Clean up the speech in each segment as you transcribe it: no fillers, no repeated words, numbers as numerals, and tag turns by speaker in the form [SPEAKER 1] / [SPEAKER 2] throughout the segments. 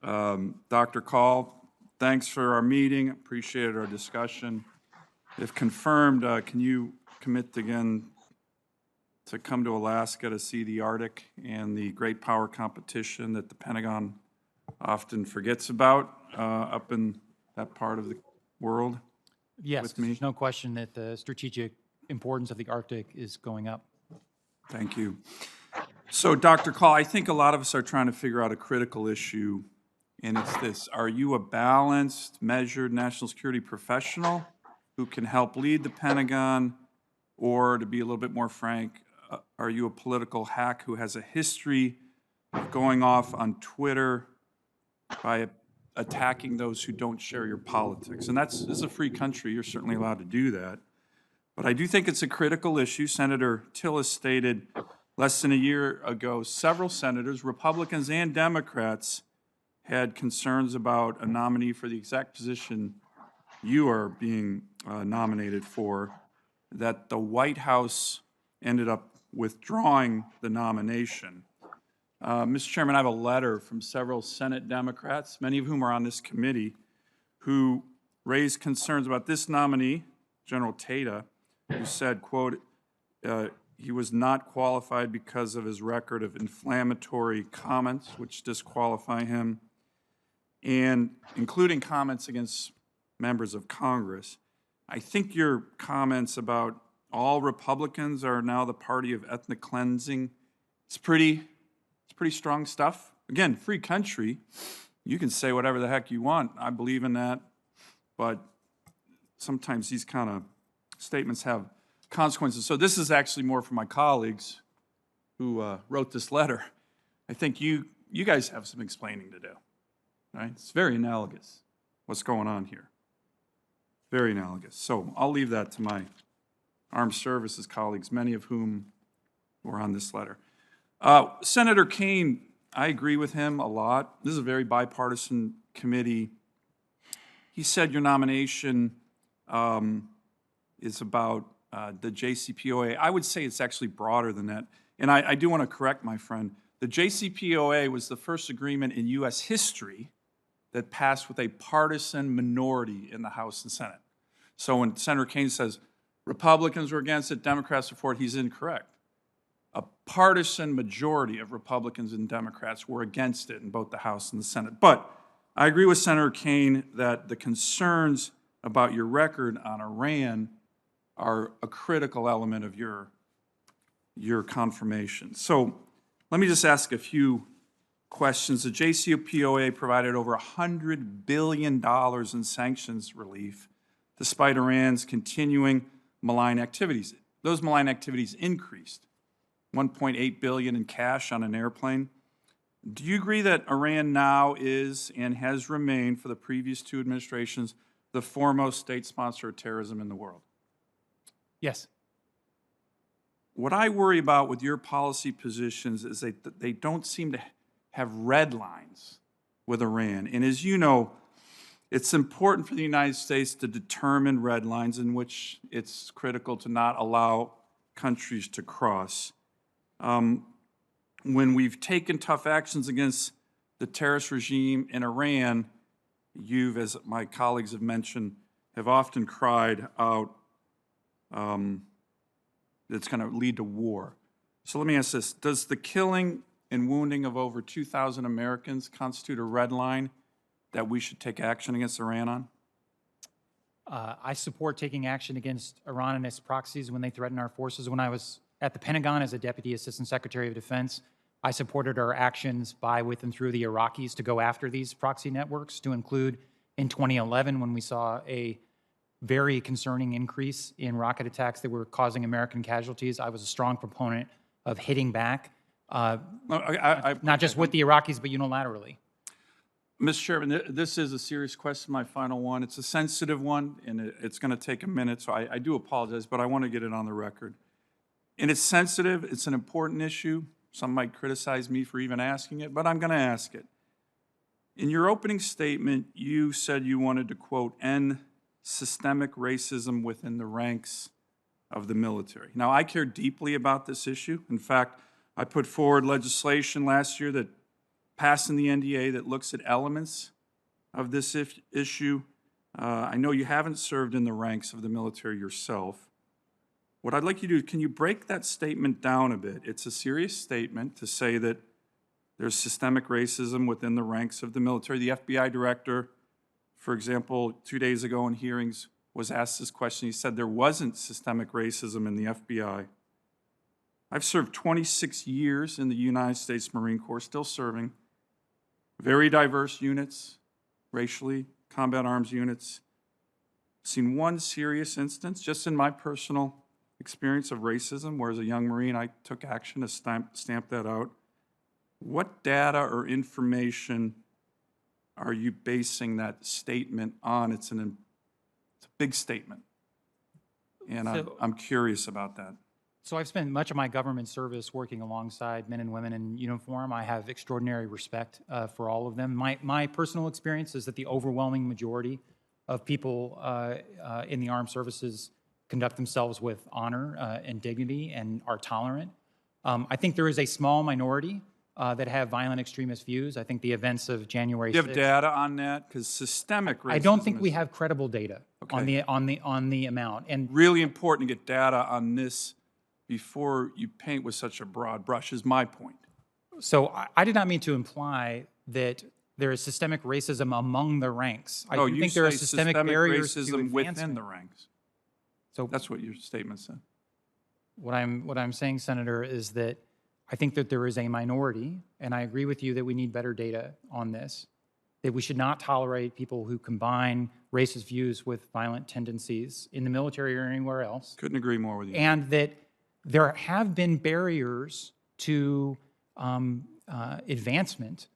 [SPEAKER 1] Dr. Call, thanks for our meeting. Appreciated our discussion. If confirmed, can you commit again to come to Alaska to see the Arctic and the great power competition that the Pentagon often forgets about up in that part of the world?
[SPEAKER 2] Yes,
[SPEAKER 1] With
[SPEAKER 2] 'cause
[SPEAKER 1] me?
[SPEAKER 2] there's no question that the strategic importance of the Arctic is going up.
[SPEAKER 1] Thank you. So, Dr. Call, I think a lot of us are trying to figure out a critical issue, and it's this. Are you a balanced, measured national security professional who can help lead the Pentagon, or to be a little bit more frank, are you a political hack who has a history of going off on Twitter by attacking those who don't share your politics? And this is a free country. You're certainly allowed to do that. But I do think it's a critical issue. Senator Tillis stated less than a year ago, several senators, Republicans and Democrats, had concerns about a nominee for the exact position you are being nominated for, that the White House ended up withdrawing the nomination. Mr. Chairman, I have a letter from several Senate Democrats, many of whom are on this committee, who raised concerns about this nominee, General Tata, who said, quote, he was not qualified because of his record of inflammatory comments, which disqualify him, and including comments against members of Congress. I think your comments about all Republicans are now the party of ethnic cleansing, it's pretty strong stuff. Again, free country. You can say whatever the heck you want. I believe in that. But sometimes these kind of statements have consequences. So this is actually more for my colleagues who wrote this letter. I think you guys have some explaining to do. Right? It's very analogous what's going on here. Very analogous. So I'll leave that to my armed services colleagues, many of whom were on this letter. Senator Kaine, I agree with him a lot. This is a very bipartisan committee. He said your nomination is about the JCPOA. I would say it's actually broader than that. And I do want to correct my friend. The JCPOA was the first agreement in U.S. history that passed with a partisan minority in the House and Senate. So when Senator Kaine says Republicans were against it, Democrats were for it, he's incorrect. A partisan majority of Republicans and Democrats were against it in both the House and the Senate. But I agree with Senator Kaine that the concerns about your record on Iran are a critical element of your confirmation. So let me just ask a few questions. The JCPOA provided over $100 billion in sanctions relief despite Iran's continuing malign activities. Those malign activities increased. $1.8 billion in cash on an airplane. Do you agree that Iran now is and has remained for the previous two administrations the foremost state sponsor of terrorism in the world?
[SPEAKER 2] Yes.
[SPEAKER 1] What I worry about with your policy positions is they don't seem to have red lines with Iran. And as you know, it's important for the United States to determine red lines in which it's critical to not allow countries to cross. When we've taken tough actions against the terrorist regime in Iran, you've, as my colleagues have mentioned, have often cried out that it's going to lead to war. So let me ask this. Does the killing and wounding of over 2,000 Americans constitute a red line that we should take action against Iran on?
[SPEAKER 2] I support taking action against Iran and its proxies when they threaten our forces. When I was at the Pentagon as a Deputy Assistant Secretary of Defense, I supported our actions by, with, and through the Iraqis to go after these proxy networks, to include in 2011 when we saw a very concerning increase in rocket attacks that were causing American casualties. I was a strong proponent of hitting back, not just with the Iraqis, but unilaterally.
[SPEAKER 1] Mr. Chairman, this is a serious question, my final one. It's a sensitive one, and it's going to take a minute, so I do apologize, but I want to get it on the record. And it's sensitive. It's an important issue. Some might criticize me for even asking it, but I'm going to ask it. In your opening statement, you said you wanted to, quote, end systemic racism within the ranks of the military. Now, I care deeply about this issue. In fact, I put forward legislation last year that passing the NDA that looks at elements of this issue. I know you haven't served in the ranks of the military yourself. What I'd like you to do, can you break that statement down a bit? It's a serious statement to say that there's systemic racism within the ranks of the military. The FBI director, for example, 2 days ago in hearings, was asked this question. He said there wasn't systemic racism in the FBI. I've served 26 years in the United States Marine Corps, still serving. Very diverse units, racially, combat arms units. Seen one serious instance, just in my personal experience, of racism, where as a young Marine I took action to stamp that out. What data or information are you basing that statement on? It's a big statement, and I'm curious about that.
[SPEAKER 2] So I've spent much of my government service working alongside men and women in uniform. I have extraordinary respect for all of them. My personal experience is that the overwhelming majority of people in the armed services conduct themselves with honor and dignity and are tolerant. I think there is a small minority that have violent extremist views. I think the events of January 6th.
[SPEAKER 1] Do you have data on that? Because systemic racism.
[SPEAKER 2] I don't think we have credible data
[SPEAKER 1] Okay.
[SPEAKER 2] on the amount. And
[SPEAKER 1] Really important to get data on this before you paint with such a broad brush, is my point.
[SPEAKER 2] so I did not mean to imply that there is systemic racism among the ranks. I
[SPEAKER 1] No,
[SPEAKER 2] do
[SPEAKER 1] you
[SPEAKER 2] think there are
[SPEAKER 1] say
[SPEAKER 2] systemic barriers to
[SPEAKER 1] racism within
[SPEAKER 2] advancement.
[SPEAKER 1] the ranks.
[SPEAKER 2] So
[SPEAKER 1] That's what your statement said.
[SPEAKER 2] what I'm saying, Senator, is that I think that there is a minority, and I agree with you that we need better data on this, that we should not tolerate people who combine racist views with violent tendencies in the military or anywhere else,
[SPEAKER 1] Couldn't agree more with you.
[SPEAKER 2] and that there have been barriers to advancement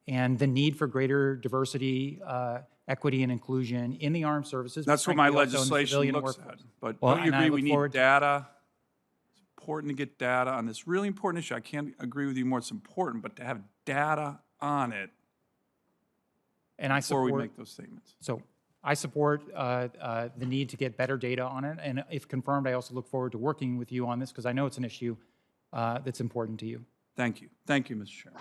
[SPEAKER 2] and the need for greater diversity, equity, and inclusion in the armed services.
[SPEAKER 1] That's what
[SPEAKER 2] frankly,
[SPEAKER 1] my
[SPEAKER 2] also in the
[SPEAKER 1] legislation
[SPEAKER 2] civilian
[SPEAKER 1] looks
[SPEAKER 2] workforce.
[SPEAKER 1] at. But
[SPEAKER 2] Well,
[SPEAKER 1] don't you
[SPEAKER 2] and I
[SPEAKER 1] agree
[SPEAKER 2] look
[SPEAKER 1] we need
[SPEAKER 2] forward to-
[SPEAKER 1] data? It's important to get data on this really important issue. I can't agree with you more. It's important, but to have data on it
[SPEAKER 2] And I
[SPEAKER 1] before we
[SPEAKER 2] support.
[SPEAKER 1] make those statements.
[SPEAKER 2] So I support the need to get better data on it, and if confirmed, I also look forward to working with you on this because I know it's an issue that's important to you.
[SPEAKER 1] Thank you. Thank you, Mr. Chairman.